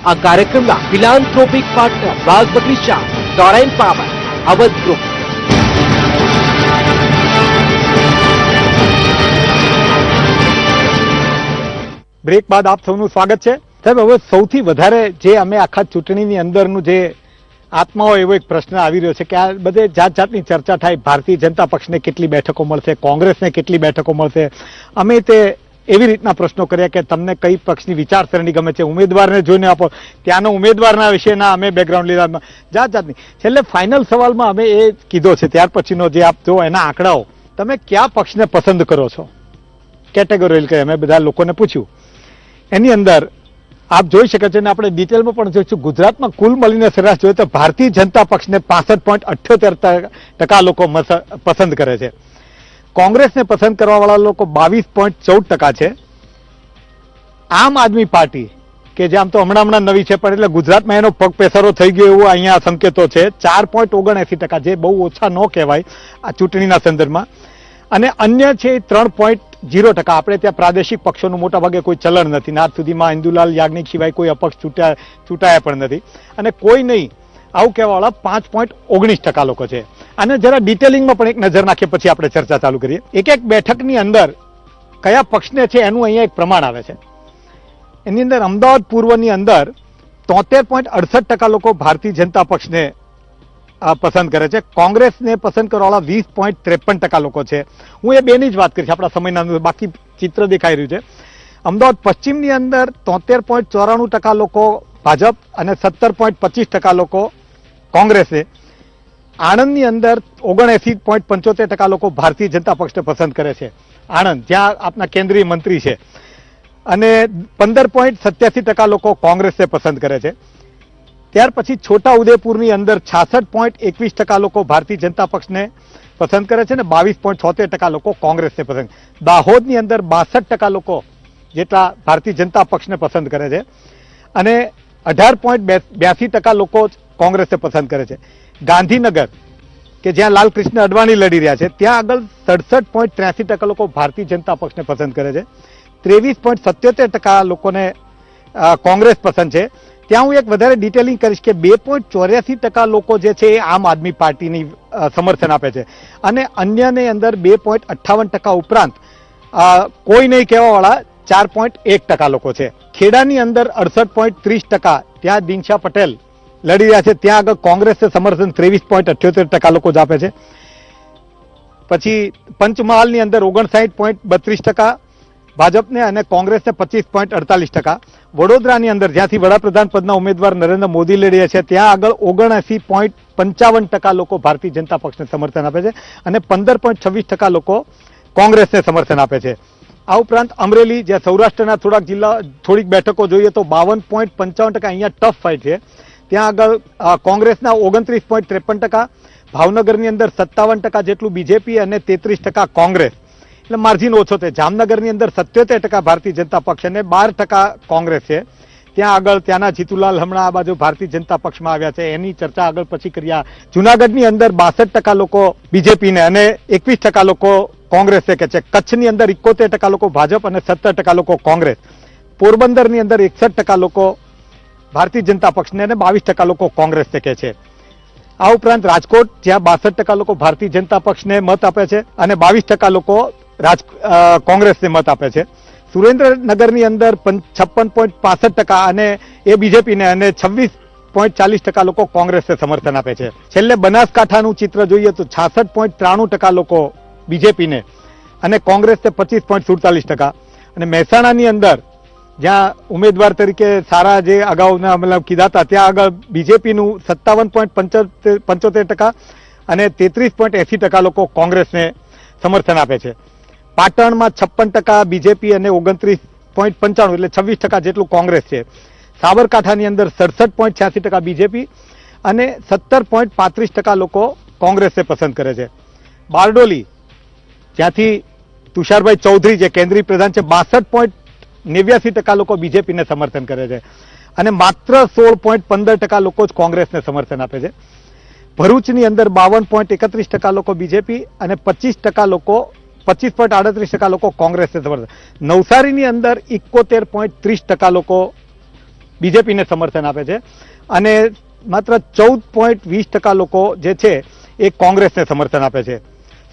આ કાર્યક્રમના ફિલાન્થ્રોપિક પાર્ટનર રાજ બગીચા, ડોરાઇન પાવર, અવધ ગ્રુપ. બ્રેક બાદ આપ સૌનું સ્વાગત છે. સાહેબ, હવે સૌથી વધારે જે અમે આખા ચૂંટણીની અંદરનું જે આત્માઓ એવો એક પ્રશ્ન આવી રહ્યો છે કે આ બધે જાત જાતની ચર્ચા થાય, ભારતીય જનતા પક્ષને કેટલી બેઠકો મળશે, કોંગ્રેસને કેટલી બેઠકો મળશે. અમે તે એવી રીતના પ્રશ્નો કર્યા કે તમને કઈ પક્ષની વિચારસરણી ગમે છે, ઉમેદવારને જોઈને આપો, ત્યાંનો ઉમેદવારના વિશેના અમે બેકગ્રાઉન્ડ લીધા, જાત જાતની. છેલ્લે ફાઇનલ સવાલમાં અમે એ કીધો છે, ત્યાર પછીનો જે આપ જો એના આંકડાઓ, તમે કયા પક્ષને પસંદ કરો છો કેટેગરી કે અમે બધા લોકોને પૂછ્યું. એની અંદર આપ જોઈ શકો છો, અને આપણે ડિટેલમાં પણ જોઈશું, ગુજરાતમાં કુલ મળીને સરેરાશ જોઈએ તો ભારતીય જનતા પક્ષને 65.78% લોકો પસંદ કરે છે. કોંગ્રેસને પસંદ કરવાવાળા લોકો 22.14% છે. આમ આદમી પાર્ટી કે જે આમ તો હમણાં નવી છે પણ એટલે ગુજરાતમાં એનો પગ પેસારો થઈ ગયો એવું અહીંયા સંકેતો છે, 4.79%, જે બહુ ઓછા ન કહેવાય આ ચૂંટણીના સંદર્ભમાં. અને અન્ય છે 3.0%. આપણે ત્યાં પ્રાદેશિક પક્ષોનું મોટા ભાગે કોઈ ચલણ નથી. આજ સુધીમાં ઇન્દુલાલ યાજ્ઞિક સિવાય કોઈ અપક્ષ ચૂંટાયા પણ નથી. અને કોઈ નહીં આવું કહેવાવાળા 5.19% લોકો છે. અને જરા ડિટેલિંગમાં પણ એક નજર નાખીએ પછી આપણે ચર્ચા ચાલુ કરીએ. એક એક બેઠકની અંદર કયા પક્ષને છે એનું અહીંયા એક પ્રમાણ આવે છે. એની અંદર અમદાવાદ પૂર્વની અંદર 73.68% લોકો ભારતીય જનતા પક્ષને પસંદ કરે છે. કોંગ્રેસને પસંદ કરવાવાળા 20.53% લોકો છે. હું એ બેની જ વાત કરીશ, આપણા સમયના અંદર બાકી ચિત્ર દેખાઈ રહ્યું છે. અમદાવાદ પશ્ચિમની અંદર 73.94% લોકો ભાજપ અને 17.25% લોકો કોંગ્રેસે. આણંદની અંદર 79.75% લોકો ભારતીય જનતા પક્ષને પસંદ કરે છે. આણંદ જ્યાં આપના કેન્દ્રીય મંત્રી છે. અને 15.87% લોકો કોંગ્રેસને પસંદ કરે છે. ત્યાર પછી છોટા ઉદેપુરની અંદર 66.21% લોકો ભારતીય જનતા પક્ષને પસંદ કરે છે અને 22.76% લોકો કોંગ્રેસને પસંદ. દાહોદની અંદર 62% લોકો જેટલા ભારતીય જનતા પક્ષને પસંદ કરે છે અને 18.82% લોકો કોંગ્રેસને પસંદ કરે છે. ગાંધીનગર કે જ્યાં લાલકૃષ્ણ અડવાણી લડી રહ્યા છે ત્યાં આગળ 67.83% લોકો ભારતીય જનતા પક્ષને પસંદ કરે છે. 23.77% લોકોને કોંગ્રેસ પસંદ છે. ત્યાં હું એક વધારે ડિટેલિંગ કરીશ કે 2.84% લોકો જે છે એ આમ આદમી પાર્ટીની સમર્થન આપે છે અને અન્યની અંદર 2.58% ઉપરાંત કોઈ નહીં કહેવાવાળા 4.1% લોકો છે. ખેડાની અંદર 68.30%, ત્યાં દિનશા પટેલ લડી રહ્યા છે, ત્યાં આગળ કોંગ્રેસને સમર્થન 23.78% લોકો જ આપે છે. પછી પંચમહાલની અંદર 59.32% ભાજપને અને કોંગ્રેસને 25.48%. વડોદરાની અંદર જ્યાંથી વડાપ્રધાન પદના ઉમેદવાર નરેન્દ્ર મોદી લડી રહ્યા છે ત્યાં આગળ 79.55% લોકો ભારતીય જનતા પક્ષને સમર્થન આપે છે અને 15.26% લોકો કોંગ્રેસને સમર્થન આપે છે. આ ઉપરાંત અમરેલી, જ્યાં સૌરાષ્ટ્રના થોડીક બેઠકો જોઈએ તો 52.55%, અહીંયા ટફ ફાઇટ છે. ત્યાં આગળ કોંગ્રેસના 29.53%, ભાવનગરની અંદર 57% જેટલું બીજેપી અને 33% કોંગ્રેસ, એટલે માર્જિન ઓછો છે. જામનગરની અંદર 77% ભારતીય જનતા પક્ષ અને 12% કોંગ્રેસ છે. ત્યાં આગળ ત્યાંના જીતુલાલ હમણાં આ બાજુ ભારતીય જનતા પક્ષમાં આવ્યા છે, એની ચર્ચા આગળ પછી કર્યા. જુનાગઢની અંદર 62% લોકો બીજેપીને અને 21% લોકો કોંગ્રેસે કે છે. કચ્છની અંદર 71% લોકો ભાજપ અને 17% લોકો કોંગ્રેસ. પોરબંદરની અંદર 61% લોકો ભારતીય જનતા પક્ષને અને 22% લોકો કોંગ્રેસને કે છે. આ ઉપરાંત રાજકોટ, જ્યાં 62% લોકો ભારતીય જનતા પક્ષને મત આપે છે અને 22% લોકો કોંગ્રેસને મત આપે છે. સુરેન્દ્રનગરની અંદર 56.65% અને એ બીજેપીને અને 26.40% લોકો કોંગ્રેસને સમર્થન આપે છે. છેલ્લે બનાસકાંઠાનું ચિત્ર જોઈએ તો 66.93% લોકો બીજેપીને અને કોંગ્રેસને 25.47%. અને મહેસાણાની અંદર જ્યાં ઉમેદવાર તરીકે સારા જે અગાઉના મતલબ કીધા હતા ત્યાં આગળ બીજેપીનું 57.75% અને 33.80% લોકો કોંગ્રેસને સમર્થન આપે છે. પાટણમાં 56% બીજેપી અને 29.95 એટલે 26% જેટલું કોંગ્રેસ છે. સાબરકાંઠાની અંદર 67.86% બીજેપી અને 17.35% લોકો કોંગ્રેસને પસંદ કરે છે. બારડોલી, જ્યાંથી તુષારભાઈ ચૌધરી જે કેન્દ્રીય પ્રધાન છે, 62.89% લોકો બીજેપીને સમર્થન કરે છે અને માત્ર 16.15% લોકો જ કોંગ્રેસને સમર્થન આપે છે. ભરૂચની અંદર 52.31% લોકો બીજેપી અને 25.38% લોકો કોંગ્રેસને સમર્થન. નવસારીની અંદર 71.30% લોકો બીજેપીને સમર્થન આપે છે અને માત્ર 14.20% લોકો જે છે એ કોંગ્રેસને સમર્થન આપે છે.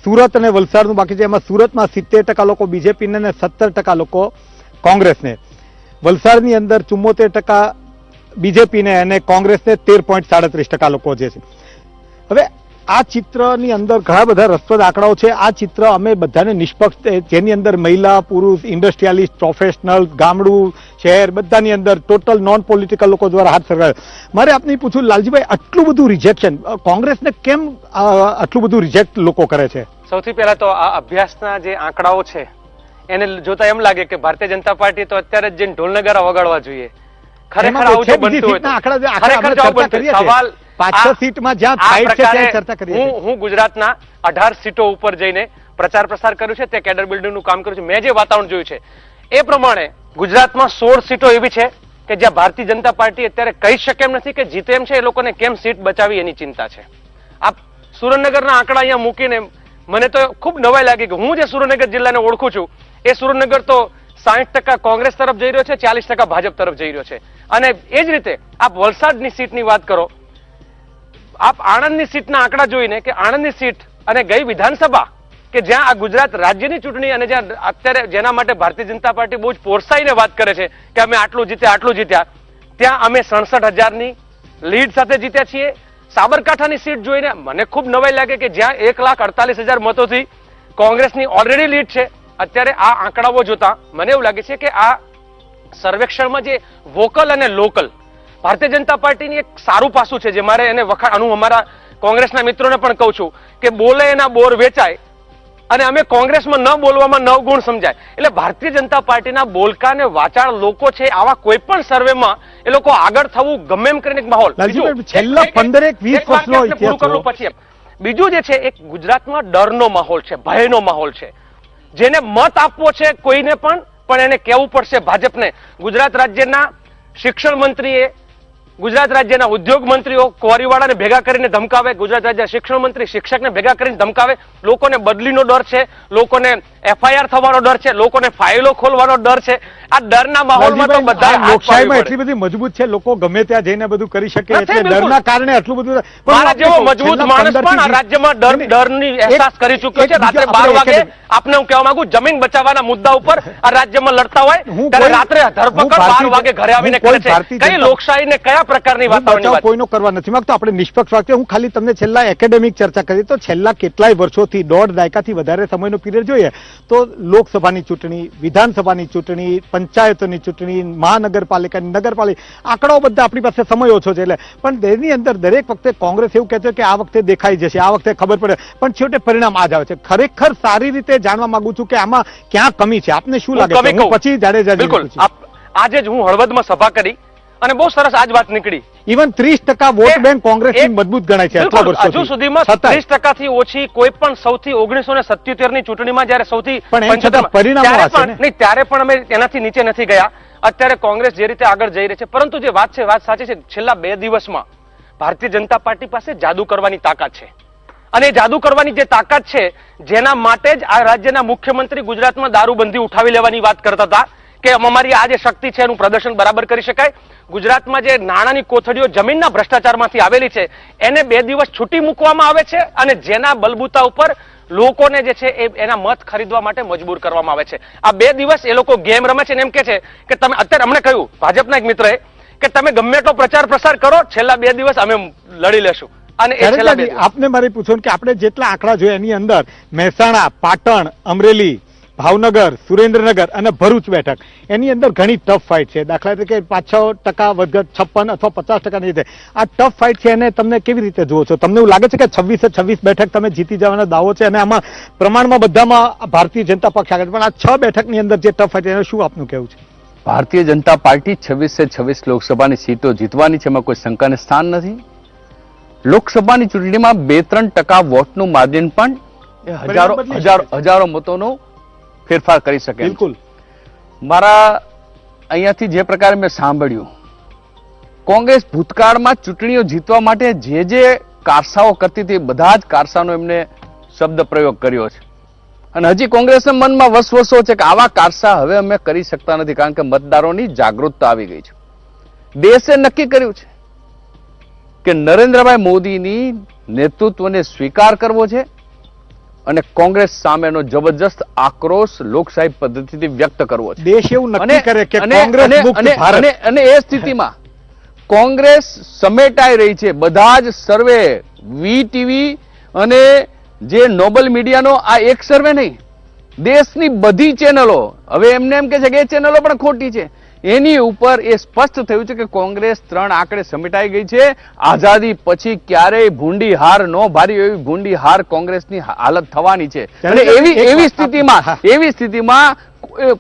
સુરત અને વલસાડનું બાકી છે, એમાં સુરતમાં 70% લોકો બીજેપીને અને 17% લોકો કોંગ્રેસને. વલસાડની અંદર 74% બીજેપીને અને કોંગ્રેસને 13.37% લોકો જે છે. હવે આ ચિત્રની અંદર ઘણા બધા રસપ્રદ આંકડાઓ છે. આ ચિત્ર અમે બધાને નિષ્પક્ષ, જેની અંદર મહિલા, પુરુષ, ઇન્ડસ્ટ્રીયાલિસ્ટ, પ્રોફેશનલ, ગામડું, શહેર બધાની અંદર ટોટલ નોન પોલિટિકલ લોકો દ્વારા હાથ સરકાવ્યો. મારે આપને પૂછું લાલજીભાઈ, આટલું બધું રિજેક્શન કોંગ્રેસને કેમ આટલું બધું રિજેક્ટ લોકો કરે છે? સૌથી પહેલા તો આ અભ્યાસના જે આંકડાઓ છે એને જોતા એમ લાગે કે ભારતીય જનતા પાર્ટી તો અત્યારે જ જઈને ઢોલનગારા વગાડવા જોઈએ. ખરેખર આવું જો બનતું હોય, ખરેખર જો આવું બનતું સવાલ 500 સીટમાં જ્યાં ફાઇટ છે ત્યાં ચર્ચા કરીએ. હું ગુજરાતના 18 સીટો ઉપર જઈને પ્રચાર પ્રસાર કર્યું છે, તે કેડર બિલ્ડિંગનું કામ કર્યું છે. મેં જે વાતાવરણ જોયું છે એ પ્રમાણે ગુજરાતમાં 16 સીટો એવી છે કે જ્યાં ભારતીય જનતા પાર્ટી અત્યારે કહી શકે એમ નથી કે જીતે એમ છે. એ લોકોને કેમ સીટ બચાવી એની ચિંતા છે. આ સુરેન્દ્રનગરના આંકડા અહીંયા મૂકીને મને તો ખૂબ નવાઈ લાગી કે હું જે સુરેન્દ્રનગર જિલ્લાને ઓળખું છું એ સુરેન્દ્રનગર તો 60% કોંગ્રેસ તરફ જઈ રહ્યો છે, 40% ભાજપ તરફ જઈ રહ્યો છે. અને એ જ રીતે આપ વલસાડની સીટની વાત કરો, આપ આણંદની સીટના આંકડા જોઈને કે આણંદની સીટ અને ગઈ વિધાનસભા કે જ્યાં આ ગુજરાત રાજ્યની ચૂંટણી અને જ્યાં અત્યારે જેના માટે ભારતીય જનતા પાર્ટી બહુ જ પોરસાઈને વાત કરે છે કે અમે આટલું જીત્યા, ત્યાં અમે 67,000ની લીડ સાથે જીત્યા છીએ. સાબરકાંઠાની સીટ જોઈને મને ખૂબ નવાઈ લાગે કે જ્યાં 1,48,000 મતોથી કોંગ્રેસની ઓલરેડી લીડ છે. અત્યારે આ આંકડાઓ જોતા મને એવું લાગે છે કે આ સર્વેક્ષણમાં જે વોકલ અને લોકલ ભારતીય જનતા પાર્ટીની એક સારું પાસું છે જે મારે એને હું અમારા કોંગ્રેસના મિત્રોને પણ કહું છું કે બોલે એના બોર વેચાય અને અમે કોંગ્રેસમાં ન બોલવામાં 9 ગુણ સમજાય. એટલે ભારતીય જનતા પાર્ટીના બોલકા અને વાચાળ લોકો છે, આવા કોઈ પણ સર્વેમાં એ લોકો આગળ થવું ગમે એમ કરીને એક માહોલ. છેલ્લા 15-20 વર્ષનો ઇતિહાસ પછી બીજું જે છે એક ગુજરાતમાં ડરનો માહોલ છે, ભયનો માહોલ છે. જેને મત આપવો છે કોઈને પણ એને કહેવું પડશે ભાજપને. ગુજરાત રાજ્યના શિક્ષણ મંત્રીએ, ગુજરાત રાજ્યના ઉદ્યોગ મંત્રીઓ કોરીવાળાને ભેગા કરીને ધમકાવે, ગુજરાત રાજ્યના શિક્ષણ મંત્રી શિક્ષકને ભેગા કરીને ધમકાવે. લોકોને બદલીનો ડર છે, લોકોને FIR થવાનો ડર છે, લોકોને ફાઇલો ખોલવાનો ડર છે. આ ડરના માહોલમાં તો બધા લોકશાહીમાં એટલી બધી મજબૂત છે, લોકો ગમે ત્યાં જઈને બધું કરી શકે, એટલે ડરના કારણે આટલું બધું. મારા જેવો મજબૂત માણસ પણ આ રાજ્યમાં ડરની અહેસાસ કરી ચૂક્યો છે. રાત્રે 12 વાગે આપને હું કહેવા માંગુ, જમીન બચાવવાના મુદ્દા ઉપર આ રાજ્યમાં લડતા હોય ત્યારે રાત્રે ધરપકડ 12 વાગે ઘરે આવીને કરે છે. કઈ લોકશાહીને કયા પ્રકારની વાતાવરણની વાત? કોઈનો કરવા નથી માંગતો, આપણે નિષ્પક્ષ વાત. હું ખાલી તમને છેલ્લા એકેડેમિક ચર્ચા કરી તો છેલ્લા કેટલાય વર્ષોથી 1.5 દાયકાથી વધારે સમયનો પીરિયડ જોઈએ તો લોકસભાની ચૂંટણી, વિધાનસભાની ચૂંટણી, પંચાયતોની ચૂંટણી, મહાનગરપાલિકાની, નગરપાલિકા, આંકડાઓ બધા આપણી પાસે સમય ઓછો છે એટલે, પણ તેની અંદર દરેક વખતે કોંગ્રેસ એવું કહે છે કે આ વખતે દેખાઈ જશે, આ વખતે ખબર પડે, પણ છેવટે પરિણામ આ જ આવે છે. ખરેખર સારી રીતે જાણવા માંગુ છું કે આમાં ક્યાં કમી છે, આપને શું લાગે છે? પછી જાડેજા આજે જ હું હળવદમાં સભા કરી અને બહુ સરસ આજ વાત નીકળી. ઇવન 30% વોટ બેંક કોંગ્રેસની મજબૂત ગણાય છે હજુ સુધીમાં. 30% થી ઓછી કોઈ પણ સૌથી 1977 ની ચૂંટણીમાં જયારે સૌથી ત્યારે પણ અમે એનાથી નીચે નથી ગયા. અત્યારે કોંગ્રેસ જે રીતે આગળ જઈ રહી છે, પરંતુ જે વાત છે વાત સાચી છે. છેલ્લા 2 દિવસમાં ભારતીય જનતા પાર્ટી પાસે જાદુ કરવાની તાકાત છે અને એ જાદુ કરવાની જે તાકાત છે જેના માટે જ આ રાજ્યના મુખ્યમંત્રી ગુજરાતમાં દારૂબંધી ઉઠાવી લેવાની વાત કરતા હતા કે અમારી આ જે શક્તિ છે એનું પ્રદર્શન બરાબર કરી શકાય. ગુજરાતમાં જે નાણાંની કોથળીઓ જમીનના ભ્રષ્ટાચારમાંથી આવેલી છે એને 2 દિવસ છૂટી મૂકવામાં આવે છે અને જેના બલબૂતા ઉપર લોકોને જે છે એના મત ખરીદવા માટે મજબૂર કરવામાં આવે છે. આ 2 દિવસ એ લોકો ગેમ રમે છે અને એમ કે છે કે તમે અત્યારે અમને કહ્યું ભાજપના એક મિત્રએ કે તમે ગમે એટલો પ્રચાર પ્રસાર કરો, છેલ્લા 2 દિવસ અમે લડી લેશું. અને એ છેલ્લા 2 દિવસ આપને મારે પૂછવું કે આપણે જેટલા આંકડા જોયા એની અંદર મહેસાણા, પાટણ, અમરેલી, ભાવનગર, સુરેન્દ્રનગર અને ભરૂચ બેઠક એની અંદર ઘણી ટફ ફાઇટ છે. દાખલા તરીકે 5-6% વધઘટ 56 અથવા 50% ની રીતે આ ટફ ફાઇટ છે એને તમને કેવી રીતે જુઓ છો? તમને એવું લાગે છે કે 26 બેઠક તમે જીતી જવાનો દાવો છે અને આમાં પ્રમાણમાં બધામાં ભારતીય જનતા પક્ષ આગળ, પણ આ 6 બેઠકની અંદર જે ટફ ફાઇટ છે એનું શું આપનું કહેવું છે? ભારતીય જનતા પાર્ટી 26 લોકસભાની સીટો જીતવાની છે, એમાં કોઈ શંકાને સ્થાન નથી. લોકસભાની ચૂંટણીમાં 2-3% વોટનું માર્જિન પણ હજારો મતોનો ફેરફાર કરી શકે. બિલકુલ. મારા અહીંયાથી જે પ્રકારે મેં સાંભળ્યું, કોંગ્રેસ ભૂતકાળમાં ચૂંટણીઓ જીતવા માટે જે કારસાઓ કરતી હતી બધા જ કારસાનો એમને શબ્દ પ્રયોગ કર્યો છે અને હજી કોંગ્રેસના મનમાં વસવસો છે કે આવા કારસા હવે અમે કરી શકતા નથી કારણ કે મતદારોની જાગૃતતા આવી ગઈ છે. દેશે નક્કી કર્યું છે કે નરેન્દ્રભાઈ મોદીની નેતૃત્વને સ્વીકાર કરવો છે અને કોંગ્રેસ સામેનો જબરજસ્ત આક્રોશ લોકશાહી પદ્ધતિથી વ્યક્ત કરવો છે. દેશ એવું નક્કી કરે કે કોંગ્રેસ મુક્ત ભારત. અને એ સ્થિતિમાં કોંગ્રેસ સમેટાઈ રહી છે. બધા જ સર્વે, વીટીવી અને જે નોબલ મીડિયાનો આ એક સર્વે નહીં, દેશની બધી ચેનલો હવે એમને એમ કે છે કે એ ચેનલો પણ ખોટી છે. એની ઉપર એ સ્પષ્ટ થયું છે કે કોંગ્રેસ 3 આંકડે સમેટાઈ ગઈ છે. આઝાદી પછી ક્યારેય ભૂંડી હાર ન ભારી એવી ભૂંડી હાર કોંગ્રેસની હાલત થવાની છે. અને એવી સ્થિતિમાં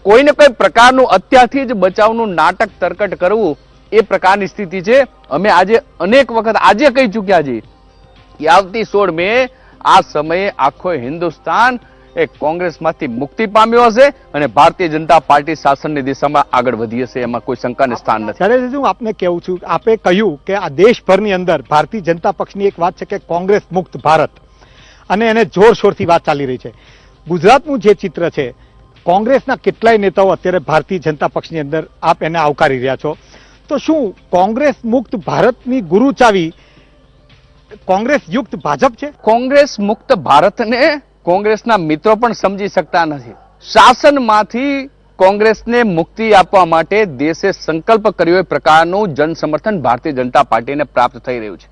કોઈને કોઈ પ્રકારનું અત્યારથી જ બચાવનું નાટક તરકટ કરવું એ પ્રકારની સ્થિતિ છે. અમે આજે અનેક વખત આજે કહી ચૂક્યા છીએ કે આવતી 16 મે આ સમયે આખો હિન્દુસ્તાન એ કોંગ્રેસમાંથી મુક્તિ પામ્યો હશે અને ભારતીય જનતા પાર્ટી શાસનની દિશામાં આગળ વધી હશે, એમાં કોઈ શંકાને સ્થાન નથી. ત્યારે હું આપને કહું છું, આપે કહ્યું કે આ દેશભરની અંદર ભારતીય જનતા પક્ષની એક વાત છે કે કોંગ્રેસ મુક્ત ભારત, અને એને જોરશોરથી વાત ચાલી રહી છે. ગુજરાતનું જે ચિત્ર છે, કોંગ્રેસના કેટલાય નેતાઓ અત્યારે ભારતીય જનતા પક્ષની અંદર આપ એને આવકારી રહ્યા છો, તો શું કોંગ્રેસ મુક્ત ભારતની ગુરુ ચાવી કોંગ્રેસ યુક્ત ભાજપ છે? કોંગ્રેસ મુક્ત ભારતને કોંગ્રેસના મિત્રો પણ સમજી શકતા નથી. શાસનમાંથી કોંગ્રેસને મુક્તિ આપવા માટે દેશે સંકલ્પ કર્યો એ પ્રકારનું જન સમર્થન ભારતીય જનતા પાર્ટીને પ્રાપ્ત થઈ રહ્યું છે.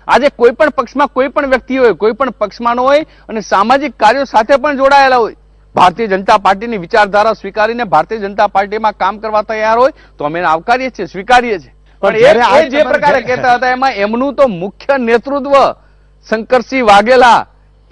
આજે કોઈ પણ પક્ષમાં કોઈ પણ વ્યક્તિ હોય, કોઈ પણ પક્ષમાં હોય અને સામાજિક કાર્યો સાથે પણ જોડાયેલા હોય, ભારતીય જનતા પાર્ટીની વિચારધારા સ્વીકારીને ભારતીય જનતા પાર્ટીમાં કામ કરવા તૈયાર હોય તો અમે એને આવકારીએ છીએ, સ્વીકારીએ છીએ. પણ એ જે પ્રકારે કહેતા હતા એમાં એમનું તો મુખ્ય નેતૃત્વ શંકરસિંહ વાઘેલા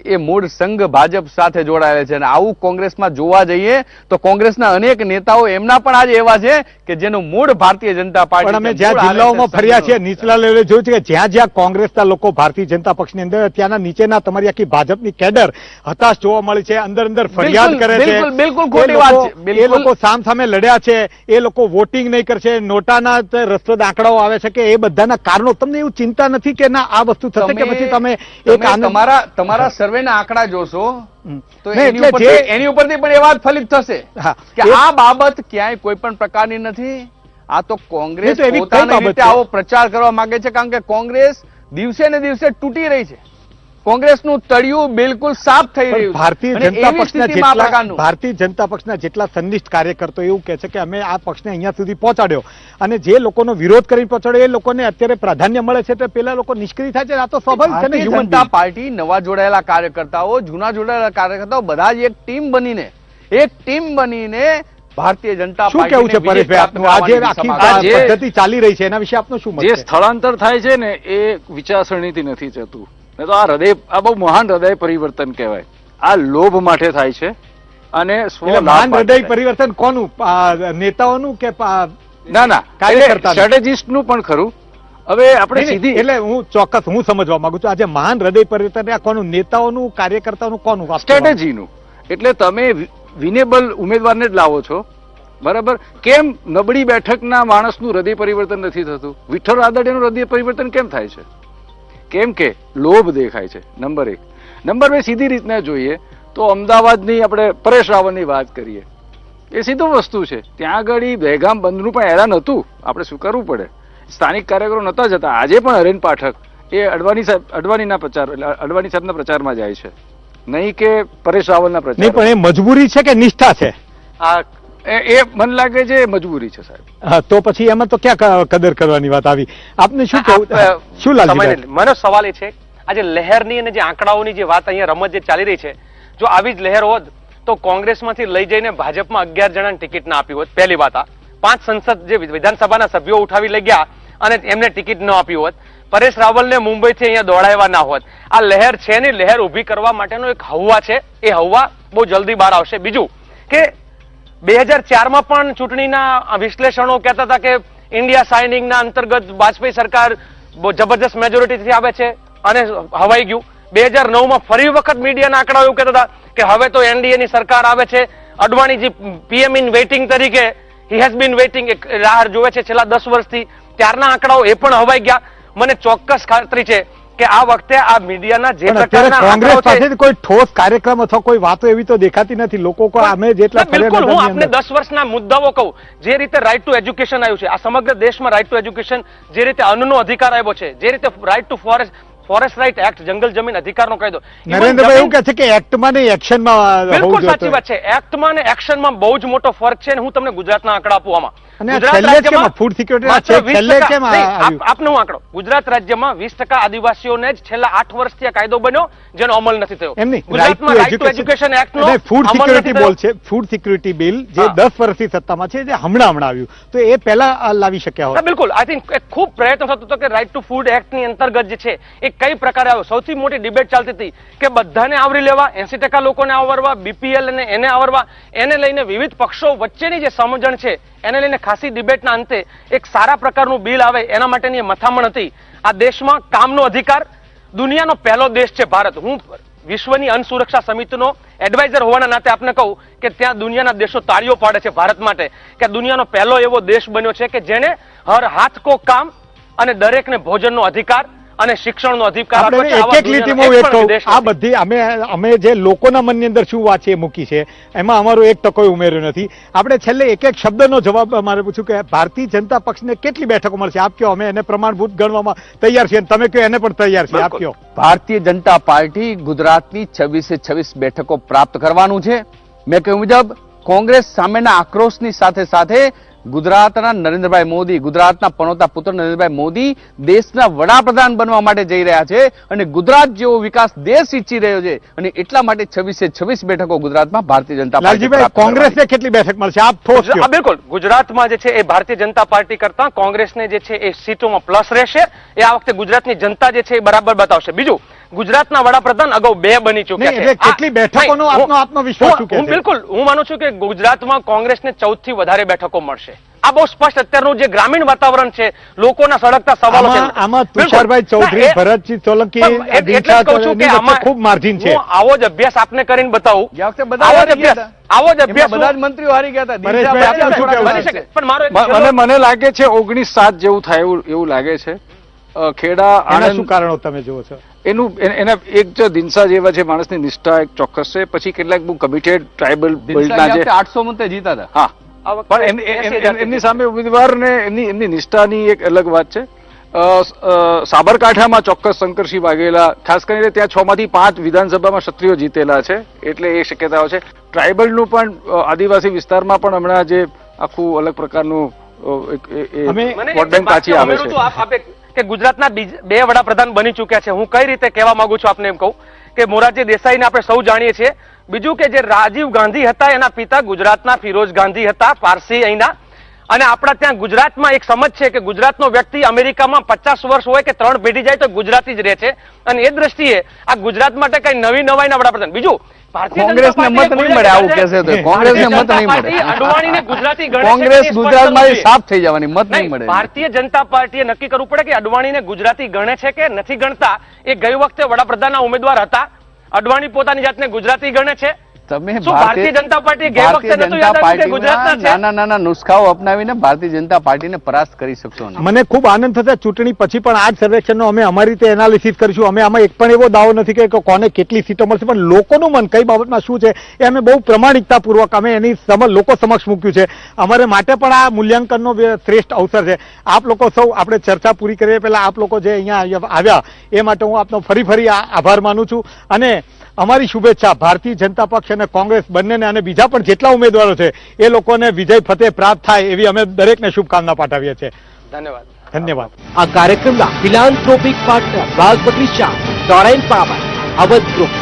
એ મૂળ સંઘ ભાજપ સાથે જોડાયેલા છે. અને આવું કોંગ્રેસમાં જોવા જઈએ તો કોંગ્રેસના અનેક નેતાઓ એમના પણ આજે એવા છે કે જેનું મૂળ ભારતીય જનતા પાર્ટી. પણ અમે જ્યાં જિલ્લાઓમાં ફર્યા છીએ, નીચલા લેવલે જોયું છે કે જ્યાં જ્યાં કોંગ્રેસના લોકો ભારતીય જનતા પક્ષની અંદર, ત્યાંના નીચેના તમારી આખી ભાજપની કેડર હતાશ જોવા મળી છે, અંદર ફરિયાદ કરે છે. બિલકુલ ખોટી વાત છે. એ લોકો સામે લડ્યા છે, એ લોકો વોટિંગ નહીં કરશે, નોટાના રસપ્રદ આંકડાઓ આવે છે કે એ બધાના કારણો તમને એવું ચિંતા નથી કે ના આ વસ્તુ થશે, કે પછી તમે તમારા સર્વેના આંકડા જોશો તો એની ઉપરથી પણ એ વાત ફલિત થશે કે આ બાબત ક્યાંય કોઈ પણ પ્રકારની નથી. આ તો કોંગ્રેસ પોતાની રીતે આવો પ્રચાર કરવા માંગે છે, કારણ કે કોંગ્રેસ દિવસે ને દિવસે તૂટી રહી છે. કોંગ્રેસનું તળિયું બિલકુલ સાફ થઈ રહ્યું છે. ભારતીય જનતા પક્ષના જેટલા સંનિષ્ઠ કાર્યકર્તો એવું કહે છે કે અમે આ પક્ષને અહીંયા સુધી પહોંચાડ્યો, અને જે લોકોનો વિરોધ કરી પહોંચાડ્યો એ લોકોને અત્યારે પ્રાધાન્ય મળે છે, તો પેલા લોકો નિષ્ક્રિય થાય છે. આ તો સ્વાભાવિક છે ને. ભારતીય જનતા પાર્ટી નવા જોડાયેલા કાર્યકર્તાઓ, જૂના જોડાયેલા કાર્યકર્તાઓ બધા જ એક ટીમ બનીને ભારતીય જનતા શું કેવું છે પરેશભાઈ આપનું? આજે આખી પદ્ધતિ ચાલી રહી છે એના વિશે આપનું શું મત છે? જે સ્થળાંતર થાય છે ને એ વિચારસરણીથી નથી થતું. તો આ બહુ મહાન હૃદય પરિવર્તન કહેવાય. આ લોભ માટે થાય છે. અને મહાન હૃદય પરિવર્તન કોનું? નેતાઓનું કે ના સ્ટ્રેટેજિસ્ટ નું પણ ખરું. હવે આપણે સીધી એટલે હું સમજવા માંગુ છું, આજે મહાન હૃદય પરિવર્તન આ કોનું? નેતાઓનું, કાર્યકર્તાઓનું, કોનું? સ્ટ્રેટેજીનું. એટલે તમે વિનેબલ ઉમેદવારને જ લાવો છો, બરાબર? કેમ નબળી બેઠકના માણસનું હૃદય પરિવર્તન નથી થતું? વિઠ્ઠલ રાદડિયાનું હૃદય પરિવર્તન કેમ થાય છે? કેમ કે લોભ દેખાય છે. નંબર 1. નંબર 2, સીધી રીતના જોઈએ તો અમદાવાદની આપણે પરેશ રાવલની વાત કરીએ, એ સીધું વસ્તુ છે. ત્યાં આગળ દહેગામ બંધનું પણ એલાન હતું, આપણે સ્વીકારવું પડે. સ્થાનિક કાર્યકરો નતા જતા. આજે પણ હરેન પાઠક એ અડવાણી સાહેબના પ્રચારમાં જાય છે, નહીં કે પરેશ રાવલના પ્રચાર. પણ એ મજબૂરી છે કે નિષ્ઠા છે? એ મને લાગે છે મજબૂરી છે સાહેબ. તો પછી એમાં તો ક્યાં કદર કરવાની વાત આવી? આપને શું કહેવું? શું લાગે? મને સવાલ એ છે, આજે લહેરની અને જે આંકડાઓની જે વાત અહીંયા રમત જે ચાલી રહી છે, જો આવી જ લહેર હોત તો કોંગ્રેસમાંથી લઈ જઈને ભાજપમાં 11 જણાને ટિકિટ ના આપી હોત. પહેલી વાત. આ 5 સંસદ જે વિધાનસભાના સભ્યો ઉઠાવી લઈ ગયા અને એમને ટિકિટ ન આપી હોત, પરેશ રાવલને મુંબઈથી અહીંયા દોડાવ્યા ના હોત. આ લહેર છે ને, લહેર ઉભી કરવા માટેનો એક હવા છે. એ હવા બહુ જલ્દી બહાર આવશે. બીજું કે 2004માં પણ ચૂંટણીના વિશ્લેષણો કહેતા હતા કે ઇન્ડિયા સાઇનિંગના અંતર્ગત વાજપેયી સરકાર બહુ જબરજસ્ત મેજોરિટીથી આવે છે અને હવાઈ ગયું. 2009માં ફરી વખત મીડિયાના આંકડાઓ એવું કહેતા હતા કે હવે તો એનડીએની સરકાર આવે છે. અડવાણીજી પીએમ ઇન વેઇટિંગ તરીકે હી હેઝ બીન વેઇટિંગ, રાહ જોવે છે છેલ્લા 10 વર્ષથી. ત્યારના આંકડાઓ એ પણ હવાઈ ગયા. મને ચોક્કસ ખાતરી છે કે આ વખતે આ મીડિયાના જે પણ અત્યારે પ્રકારના કોંગ્રેસ આંકડાઓ છે, પાસેથી કોઈ ઠોસ કાર્યક્રમ અથવા કોઈ વાતો એવી તો દેખાતી નથી. લોકો અમે જેટલા બિલકુલ હું આપને અંદર 10 વર્ષના મુદ્દાઓ કહું. જે રીતે રાઇટ ટુ એજ્યુકેશન આવ્યું છે, આ સમગ્ર દેશમાં રાઇટ ટુ એજ્યુકેશન, જે રીતે અન્નનો અધિકાર આવ્યો છે, જે રીતે right to forest right act, જંગલ જમીન અધિકારનો કાયદો. નરેન્દ્રભાઈ એવું કહે છે કે એક્ટમાં નહીં એક્શનમાં બિલકુલ સાચી વાત છે. એક્ટમાં અને એક્શનમાં બહુ જ મોટો ફરક છે. અને હું તમને ગુજરાતના આંકડા આપું આમાં. અને છેલ્લે કેમ ફૂડ સિક્યોરિટી છેલ્લે કેમ આપનો હું આંકડો, ગુજરાત રાજ્યમાં 20% આદિવાસીઓને જ છેલ્લા 8 વર્ષથી આ કાયદો બન્યો જેનો અમલ નથી થયો. ગુજરાતમાં રાઇટ ટુ એજ્યુકેશન એક્ટનો ફૂડ સિક્યોરિટી બોલ છે, ફૂડ સિક્યોરિટી બિલ જે 10 વર્ષથી સત્તામાં છે, જે હમણાં આવ્યું, તો એ પહેલા લાવી શક્યા હોય. બિલકુલ આઈ થિંક ખૂબ પ્રયત્ન થતો હતો કે રાઇટ ટુ ફૂડ એક્ટ ની અંતર્ગત જે છે એ કઈ પ્રકારે આવ્યો. સૌથી મોટી ડિબેટ ચાલતી હતી કે બધાને આવરી લેવા, 80% લોકોને આવરવા, બીપીએલ અને એને આવરવા, એને લઈને વિવિધ પક્ષો વચ્ચેની જે સમજણ છે એને લઈને ખાસી ડિબેટના અંતે એક સારા પ્રકારનું બિલ આવે એના માટેની મથામણ હતી. આ દેશમાં કામનો અધિકાર, દુનિયાનો પહેલો દેશ છે ભારત. હું વિશ્વની અન્ન સુરક્ષા સમિતિનો એડવાઇઝર હોવાના નાતે આપને કહું કે ત્યાં દુનિયાના દેશો તાળીઓ પાડે છે ભારત માટે કે દુનિયાનો પહેલો એવો દેશ બન્યો છે કે જેને હર હાથ કો કામ અને દરેકને ભોજનનો અધિકાર અને શિક્ષણનો અધિકાર આપ્યો છે. એક એક લીટીમાં એક કહું, આ બધી અમે જે લોકોના મનની અંદર શું વાત છે એ મૂકી છે, એમાં અમારો 1% ઉમેર્યો નથી. આપણે છેલ્લે એક એક શબ્દનો જવાબ અમારે પૂછ્યું કે ભારતીય જનતા પક્ષને કેટલી બેઠકો મળશે, આપ કહો. અમે એને પ્રમાણભૂત ગણવામાં તૈયાર છીએ, તમે કહો એને પણ તૈયાર છીએ, આપ કહો. ભારતીય જનતા પાર્ટી ગુજરાતની 26 બેઠકો પ્રાપ્ત કરવાનું છે. મેં કહ્યું મુજબ કોંગ્રેસ સામેના આક્રોશની સાથે સાથે ગુજરાતના નરેન્દ્રભાઈ મોદી, ગુજરાતના પનોતા પુત્ર નરેન્દ્રભાઈ મોદી દેશના વડાપ્રધાન બનવા માટે જઈ રહ્યા છે અને ગુજરાત જેવો વિકાસ દેશ ઈચ્છી રહ્યો છે અને એટલા માટે 26 બેઠકો ગુજરાતમાં ભારતીય જનતા પાર્ટી. કોંગ્રેસને કેટલી બેઠક મળશે આપ ઠોસ કહો. બિલકુલ ગુજરાતમાં જે છે એ ભારતીય જનતા પાર્ટી કરતા કોંગ્રેસને જે છે એ સીટોમાં પ્લસ રહેશે. એ આ વખતે ગુજરાતની જનતા જે છે એ બરાબર બતાવશે. બીજું, ગુજરાતના વડાપ્રધાન અગાઉ 2 બની ચૂક્યા છે. કેટલી બેઠકોનો આપનો આત્મવિશ્વાસ શું કહે છે? બિલકુલ હું માનું છું કે ગુજરાતમાં કોંગ્રેસને 14 થી વધારે બેઠકો મળશે. આ બહુ સ્પષ્ટ અત્યારનું જે ગ્રામીણ વાતાવરણ છે, લોકોના સળગતા સવાલો છે. આમાં તુષારભાઈ ચૌધરી, ભરતજી સોલંકી, ખૂબ માર્જિન છે. હું આવો જ અભ્યાસ આપને કરીને બતાવું. આવો જ અભ્યાસ બધા જ મંત્રીઓ હારી ગયા હતા. મને લાગે છે 19-7 જેવું થાય એવું લાગે છે. ખેડા આણંદ શું કારણો તમે જુઓ છો? એના એક જો દિનસા જેવા છે, માણસની નિષ્ઠા એક ચોક્કસ છે. પછી કેટલાક બહુ કમિટેડ ટ્રાઇબલ બિલ્ડના જે 800 મતે જીતા હતા. હા, પણ એમની સામે ઉમેદવાર ને એમની નિષ્ઠાની એક અલગ વાત છે. સાબરકાંઠામાં ચોક્કસ શંકરસિંહ વાઘેલા, ખાસ કરીને ત્યાં 6 માંથી 5 વિધાનસભામાં ક્ષત્રિયો જીતેલા છે, એટલે એ શક્યતાઓ છે. ટ્રાઇબલનું પણ આદિવાસી વિસ્તારમાં પણ હમણાં જે આખું અલગ પ્રકારનું વોટ બેંક કાચી આવે છે. કે ગુજરાતના 2 વડાપ્રધાન બની ચૂક્યા છે. હું કઈ રીતે કહેવા માંગુ છું આપને એમ કહું કે મોરારજી દેસાઈને આપણે સૌ જાણીએ છીએ. બીજું કે જે રાજીવ ગાંધી હતા એના પિતા ગુજરાતના ફિરોઝ ગાંધી હતા, પારસી અહીંના. અને આપણા ત્યાં ગુજરાતમાં એક સમજ છે કે ગુજરાતનો વ્યક્તિ અમેરિકામાં 50 વર્ષ હોય કે 3 પેઢી જાય તો ગુજરાતી જ રહે છે. અને એ દ્રષ્ટિએ આ ગુજરાત માટે કઈ નવાઈના વડાપ્રધાન. બીજું, કોંગ્રેસને મત નહીં મળે આવું કહેશે તો કોંગ્રેસને મત નહીં મળે. અડવાણીને ગુજરાતી કોંગ્રેસ ગુજરાતમાં સાફ થઈ જવાની, મત નહીં મળે. ભારતીય જનતા પાર્ટીએ નક્કી કરવું પડે કે અડવાણીને ગુજરાતી ગણે છે કે નથી ગણતા. એ ગઈ વખતે વડાપ્રધાનના ઉમેદવાર હતા. અડવાણી પોતાની જાતને ગુજરાતી ગણે છે. તમે ભારતીય જનતા પાર્ટી ગઈ વખતે નતું યાદ આવ્યું કે ગુજરાતના છે. નાના નુસ્ખાઓ અપનાવીને ભારતીય જનતા પાર્ટીને પરાસ્ત કરી શકશો નહીં. મને ખૂબ આનંદ થશે ચૂંટણી પછી પણ આ જ સર્વેક્ષણનો અમે અમારી રીતે એનાલિસિસ કરીશું. અમે આમાં એક પણ એવો દાવો નથી કે કોને કેટલી સીટો મળશે, પણ લોકોનું મન કઈ બાબતમાં શું છે એ અમે બહુ પ્રમાણિકતાપૂર્વક અમે એની લોકો સમક્ષ મૂક્યું છે. અમારે માટે પણ આ મૂલ્યાંકનનો શ્રેષ્ઠ અવસર છે. આપ લોકો સૌ આપણે ચર્ચા પૂરી કરીએ પહેલા આપ લોકો જે અહીંયા આવ્યા એ માટે હું આપનો ફરી આભાર માનું છું. અને અમારી શુભેચ્છા ભારતીય જનતા પક્ષ અને કોંગ્રેસ બંનેને અને બીજા પણ જેટલા ઉમેદવારો છે એ લોકોને વિજય ફતેહ પ્રાપ્ત થાય એવી અમે દરેકને શુભકામના પાઠવીએ છીએ. ધન્યવાદ. આ કાર્યક્રમના ફિલાન્થ્રોપિક પાર્ટનર રાજ બગીચા, ડોરાઇન પાવર, અવધ ગ્રુપ.